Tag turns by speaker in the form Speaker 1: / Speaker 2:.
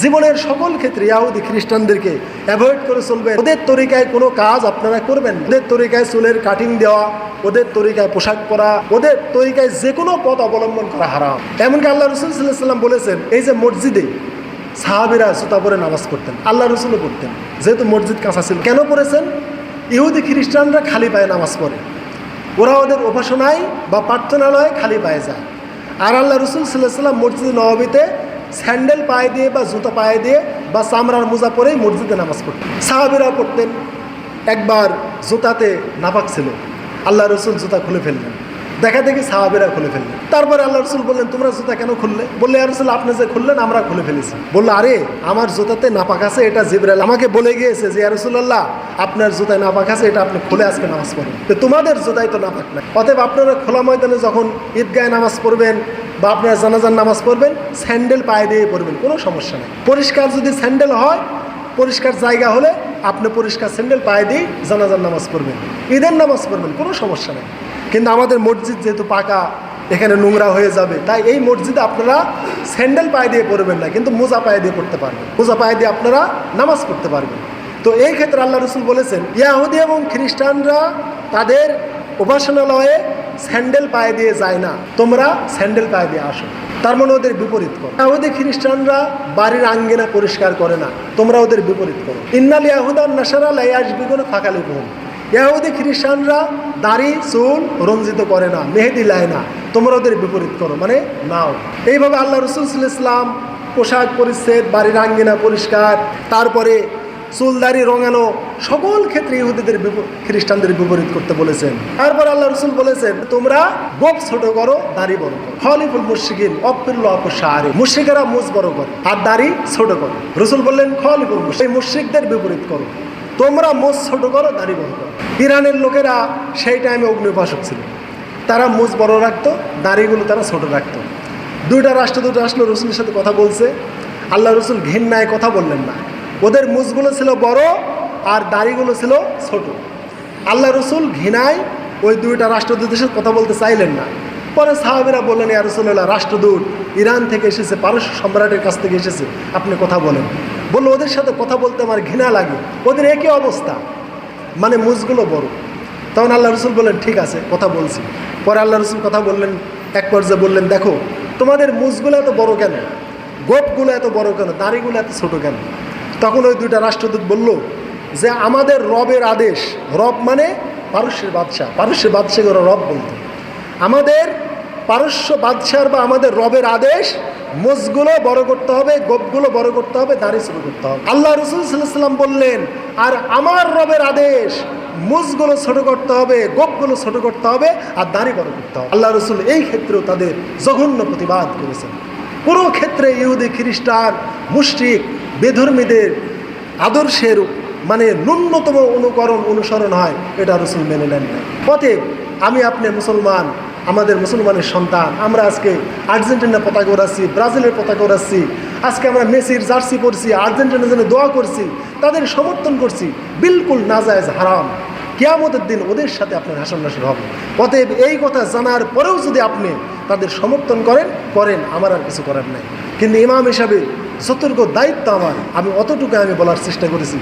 Speaker 1: জীবনের সকল ক্ষেত্রে ইহুদি খ্রিস্টানদেরকে অ্যাভয়েড করে চলবেন। ওদের তরিকায় কোনো কাজ আপনারা করবেন না। ওদের তরিকায় চুলের কাটিং দেওয়া, ওদের তরিকায় পোশাক পরা, ওদের তরিকায় যে কোনো পথ অবলম্বন করা হারাম। এমনকি আল্লাহ রাসূল সাল্লাল্লাহু আলাইহি ওয়াসাল্লাম বলেছেন, এই যে মসজিদে সাহাবীরা জুতা পরে নামাজ পড়তেন, আল্লাহ রাসূলও পড়তেন, যেহেতু মসজিদ কাঁচা ছিল। কেন পড়েছেন? ইহুদি খ্রিস্টানরা খালি পায়ে নামাজ পড়ে, ওরা ওদের উপাসনায় বা প্রার্থনালয়ে খালি পায়ে যায়। আর আল্লাহ রাসূল সাল্লাল্লাহু আলাইহি ওয়াসাল্লাম মসজিদ নববীতে স্যান্ডেল পায়ে দিয়ে বা জুতা পায়ে দিয়ে বা চামড়ার মোজা পরেই মসজিদে নামাজ পড়তেন। সাহাবীরাও পড়তেন। একবার জুতাতে নাপাক ছিল, আল্লাহ রাসূল জুতা খুলে ফেললেন, দেখা দেখি সাহাবীরা খুলে ফেললেন। তারপরে আল্লাহ রাসূল বললেন, তোমরা জুতা কেন খুললে? বললে, ইয়া রাসূল, আপনি যে খুললেন আমরা খুলে ফেলেছি। বললো, আরে আমার জুতাতে নাপাক আছে, এটা জিবরাইল আমাকে বলে গিয়েছে যে ইয়া রাসূলুল্লাহ আপনার জুতায় নাপাক আছে, এটা আপনি খুলে আজকে নামাজ পড়েন। তো তোমাদের জুতায় তো নাপাক নাই, অতএব আপনারা খোলা ময়দানে যখন ঈদগাহে নামাজ পড়বেন বা আপনারা জানাজার নামাজ পড়বেন, স্যান্ডেল পায়ে দিয়ে পড়বেন, কোনো সমস্যা নেই। পরিষ্কার যদি স্যান্ডেল হয়, পরিষ্কার জায়গা হলে আপনি পরিষ্কার স্যান্ডেল পায়ে দিয়ে জানাজার নামাজ পড়বেন, ঈদের নামাজ পড়বেন, কোনো সমস্যা নেই। কিন্তু আমাদের মসজিদ যেহেতু পাকা, এখানে নোংরা হয়ে যাবে, তাই এই মসজিদে আপনারা স্যান্ডেল পায়ে দিয়ে পড়বেন না, কিন্তু মোজা পায়ে দিয়ে পড়তে পারবেন, মোজা পায়ে দিয়ে আপনারা নামাজ পড়তে পারবেন। তো এই ক্ষেত্রে আল্লাহ রাসূল বলেছেন, ইহুদি এবং খ্রিস্টানরা তাদের উপাসনালয়ে স্যান্ডেল পায়ে দিয়ে যায় না, তোমরা স্যান্ডেল পায়ে দিয়ে আসো। তার মানে ওদের বিপরীত করো। ইহুদি খ্রিস্টানরা বাড়ির আঙ্গিনা পরিষ্কার করে না, তোমরা ওদের বিপরীত করো। ইন্নাল ইয়াহুদা ওয়ান নাসারা লা ইয়াশবিগুনা ফাকালিবুহুম, ইহুদি খ্রিস্টানরা দাড়ি চুল রঞ্জিত করে না, মেহেদি লায় না, তোমরা ওদের বিপরীত করো, মানে নাও। এইভাবে আল্লাহ রাসূল সাল্লাল্লাহু আলাইহি ওয়াসাল্লাম পোশাক পরিচ্ছেদ, বাড়ির আঙ্গিনা পরিষ্কার, তারপরে চুল দাড়ি রঙানো, সকল ক্ষেত্রে ইহুদিদের খ্রিস্টানদের বিপরীত করতে বলেছেন। তারপর আল্লাহ রাসূল বলেছেন, তোমরা গোপ ছোট করো, দাড়ি বড় করো। খলিফুল মুশরিকিন ওয়াফিল্লাহু শাআরি, মুশরিকরা মুজ বড় করে আর দাড়ি ছোট করে। রাসূল বললেন, খলিফুল মুশরিক, এই মুশরিকদের বিপরীত করো, তোমরা মুজ ছোট করো, দাড়ি বড় করো। ইরানের লোকেরা সেই টাইমে অগ্নি উপাসক ছিল, তারা মুজ বড় রাখতো, দাড়িগুলো তারা ছোট রাখতো। দুইটা রাষ্ট্র রসুলের সাথে কথা বলছে, আল্লাহ রসুল ঘৃণায় কথা বললেন না, ওদের মুজগুলো ছিল বড় আর দাড়িগুলো ছিল ছোট। আল্লাহ রসুল ঘৃণায় ওই দুইটা রাষ্ট্রদূতের সাথে কথা বলতে চাইলেন না। পরে সাহাবীরা বললেন, ইয়া রাসূলুল্লাহ, রাষ্ট্রদূত ইরান থেকে এসেছে, পারস্য সম্রাটের কাছ থেকে এসেছে, আপনি কথা বলেন। বললো, ওদের সাথে কথা বলতে আমার ঘৃণা লাগে, ওদের একই অবস্থা, মানে মুজগুলো বড়। তখন আল্লাহ রসুল বললেন, ঠিক আছে, কথা বলছি। পরে আল্লাহ রসুল কথা বললেন, এক পর্যায়ে বললেন, দেখো তোমাদের মুজগুলো এত বড় কেন, গোপগুলো এত বড় কেন, দাড়িগুলো এত ছোট কেন? তখন ওই দুইটা রাষ্ট্রদূত বলল যে আমাদের রবের আদেশ, রব মানে পারস্যের বাদশাহ, পারস্যের বাদশাকে ওরা রব বলতো, আমাদের পারস্য বাদশার বা আমাদের রবের আদেশ মুজগুলো বড় করতে হবে, গোপগুলো বড় করতে হবে, দাড়ি ছোট করতে হবে। আল্লাহ রাসূল সাল্লাল্লাহু আলাইহি ওয়াসাল্লাম বললেন, আর আমার রবের আদেশ মুজগুলো ছোট করতে হবে, গোপগুলো ছোট করতে হবে, আর দাড়ি বড় করতে হবে। আল্লাহ রাসূল এই ক্ষেত্রেও তাদের জঘন্য প্রতিবাদ করেছেন। পুরো ক্ষেত্রে ইহুদি খ্রিস্টান মুশরিক বেধর্মীদের আদর্শের মানে ন্যূনতম অনুসরণ হয়, এটা রাসূল মেনে নেন না। অতএব আমি আপনি মুসলমান, আমাদের মুসলমানের সন্তান, আমরা আজকে আর্জেন্টিনার পতাকা ওড়াচ্ছি, ব্রাজিলের পতাকা ওড়াচ্ছি, আজকে আমরা মেসির জার্সি পরছি, আর্জেন্টিনার জন্য দোয়া করছি, তাদের সমর্থন করছি, বিলকুল নাজায়েজ, হারাম। কিয়ামতের দিন ওদের সাথে আপনার হাসর-নাসর হবে। অতএব এই কথা জানার পরেও যদি আপনি তাদের সমর্থন করেন, আমার আর কিছু করার নাই। কিন্তু ইমাম হিসাবে যতটুকু দায়িত্ব আমার, আমি অতটুকু আমি বলার চেষ্টা করেছি।